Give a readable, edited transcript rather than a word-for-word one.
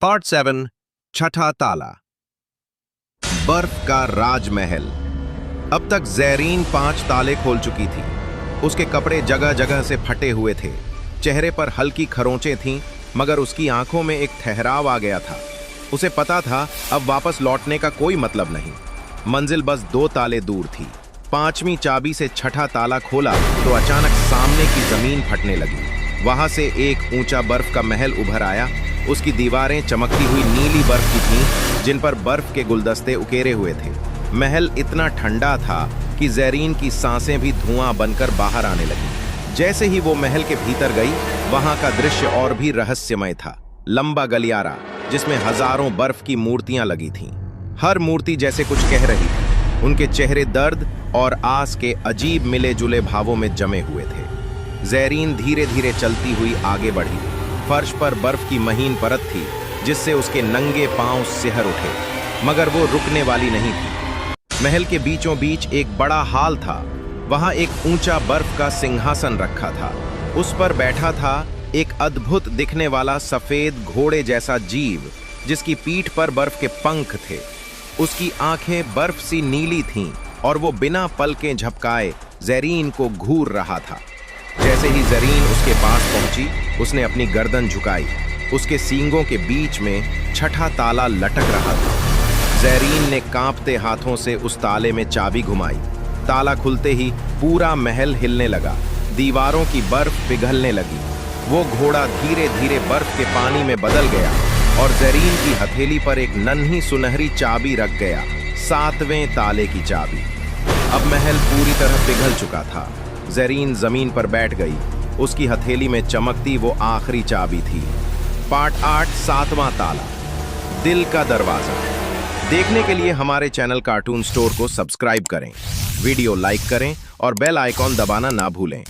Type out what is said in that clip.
Part 7 छठा ताला। बर्फ का राजमहल। अब तक ज़ैरीन 5 ताले खोल चुकी थी। उसके कपड़े जगह जगह से फटे हुए थे, चेहरे पर हल्की खरोंचें थीं, मगर उसकी आंखों में एक ठहराव आ गया था। उसे पता था अब वापस लौटने का कोई मतलब नहीं। मंजिल बस 2 ताले दूर थी। 5वीं चाबी से छठा ताला खोला तो अचानक सामने की जमीन फटने लगी। वहां से एक ऊंचा बर्फ का महल उभर आया। उसकी दीवारें चमकती हुई नीली बर्फ की थीं, जिन पर बर्फ के गुलदस्ते उकेरे हुए थे। महल इतना ठंडा था कि ज़ैरीन की सांसें भी धुआं बनकर बाहर आने लगी। जैसे ही वो महल के भीतर गई, वहां का दृश्य और भी रहस्यमय था। लंबा गलियारा जिसमें हजारों बर्फ की मूर्तियां लगी थीं। हर मूर्ति जैसे कुछ कह रही थी। उनके चेहरे दर्द और आस के अजीब मिले जुले भावों में जमे हुए थे। ज़ैरीन धीरे धीरे चलती हुई आगे बढ़ी। फर्श पर बर्फ की महीन परत थी, जिससे उसके नंगे पांव सिहर उठे, मगर वो रुकने वाली नहीं थी। महल के बीचों बीच एक बड़ा हाल था। वहां एक ऊंचा बर्फ का सिंहासन रखा था। उस पर बैठा था एक अद्भुत दिखने वाला सफेद घोड़े जैसा जीव, जिसकी पीठ पर बर्फ के पंख थे। उसकी आंखें बर्फ सी नीली थीं और वो बिना पलकें झपकाए ज़ैरीन को घूर रहा था। जैसे ही ज़ैरीन उसके पास पहुंची, उसने अपनी गर्दन झुकाई। उसके सींगों के बीच में छठा ताला लटक रहा था। ज़ैरीन ने कांपते हाथों से उस ताले में चाबी घुमाई। ताला खुलते ही पूरा महल हिलने लगा। दीवारों की बर्फ पिघलने लगी। वो घोड़ा धीरे धीरे बर्फ के पानी में बदल गया और ज़ैरीन की हथेली पर एक नन्ही सुनहरी चाबी रख गया, 7वें ताले की चाबी। अब महल पूरी तरह पिघल चुका था। ज़ैरीन जमीन पर बैठ गई। उसकी हथेली में चमकती वो आखिरी चाबी थी। पार्ट 8 7वां ताला, दिल का दरवाजा। देखने के लिए हमारे चैनल कार्टून स्टोर को सब्सक्राइब करें, वीडियो लाइक करें और बेल आइकॉन दबाना ना भूलें।